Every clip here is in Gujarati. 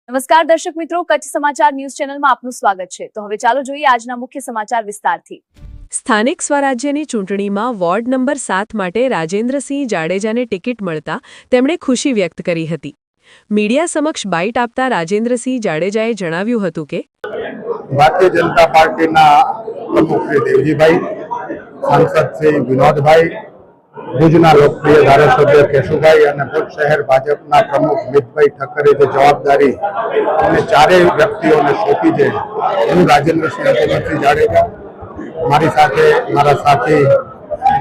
નમસ્કાર દર્શક મિત્રો, કચ્છ સમાચાર ન્યૂઝ ચેનલમાં આપનું સ્વાગત છે। તો હવે ચાલો જોઈએ આજના મુખ્ય સમાચાર વિસ્તારથી। સ્થાનિક સ્વરાજ્યની ચૂંટણીમાં વોર્ડ નંબર 7 માટે રાજેન્દ્રસિંહ જાડેજાને ટિકિટ મળતા તેમણે ખુશી વ્યક્ત કરી હતી। મીડિયા સમક્ષ બાઇટ આપતા રાજેન્દ્રસિંહ જાડેજાએ જણાવ્યું હતું કે ભારતીય જનતા પાર્ટીના પ્રમુખ શ્રી દેવજીભાઈ, સાંસદ શ્રી વિનોદભાઈ, ભુજના લોકપ્રિય ધારાસભ્ય કેશુભાઈ અને ભુજ શહેર ભાજપના પ્રમુખ મિતભાઈ ઠક્કરે જે જવાબદારી અમને ચારેય વ્યક્તિઓને સોંપી છે, હું રાજેન્દ્રસિંહ અતુલસિંહ જાડેજા, મારી સાથે મારા સાથી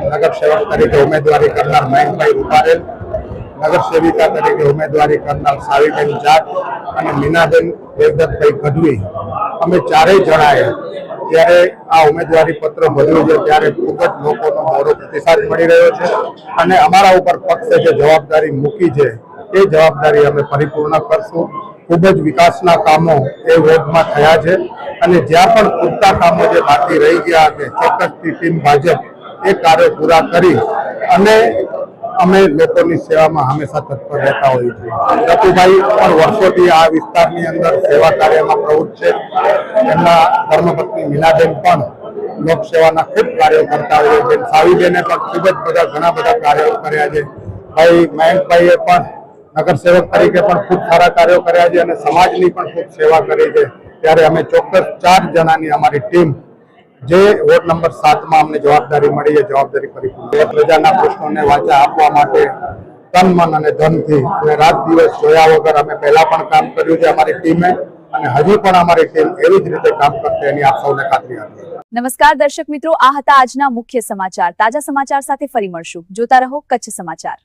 નગરસેવક તરીકે ઉમેદવારી કરનાર મહેશભાઈ રૂપારેલ, નગરસેવિકા તરીકે ઉમેદવારી કરનાર સાવીબેન જાટ અને મીનાબેન દેવદત્તભાઈ ગઢવી, અમે ચારેય જણાએ જ્યારે આ ઉમેદવારી પત્ર ભર્યું છે ત્યારે ખૂબ જ લોકોનો મોડો પ્રતિસાદ મળી રહ્યો છે અને અમારા ઉપર પક્ષે જે જવાબદારી મૂકી છે એ જવાબદારી અમે પરિપૂર્ણ કરશું। ખૂબ જ વિકાસના કામો એ વોર્ડમાં થયા છે અને જ્યાં પણ પૂરતા કામો જે બાકી રહી ગયા છે ચોક્કસથી ટીમ ભાજપ એ કાર્ય પૂરા કરી અને અમે લોકોની સેવામાં હંમેશા તત્પર રહેતા હોઈએ છીએ। રતુભાઈ પણ વર્ષોથી આ વિસ્તારની અંદર સેવા કાર્યમાં પ્રવૃત્ત છે। એમના ધર્મપત્ની મીનાબેન પણ લોકસેવાના ખૂબ કાર્યો કરતા હોય છે। સાવીબેને પણ ખૂબ જ ઘણા બધા કાર્યો કર્યા છે। ભાઈ મહેશભાઈએ પણ નગરસેવક તરીકે પણ ખૂબ સારા કાર્યો કર્યા છે અને સમાજની પણ ખૂબ સેવા કરી છે। ત્યારે અમે ચોક્કસ 4 જણાની અમારી ટીમ જે વોર્ડ નંબર 7માં અમને જવાબદારી મળી છે જવાબદારી પરિપૂર્ણ પ્રજાના પ્રશ્નોને વાચા આપવા માટે તન મન અને ધનથી અને રાત દિવસ જોયા વગર અમે પહેલા પણ કામ કર્યું છે અમારી ટીમે અને હજી પણ અમારી ટીમ એવી જ રીતે કામ કરશે એની આપ સૌને ખાતરી આપીએ। નમસ્કાર દર્શક મિત્રો, આ હતા આજના મુખ્ય સમાચાર। તાજા સમાચાર સાથે ફરી મળશું। જોતા રહો કચ્છ સમાચાર।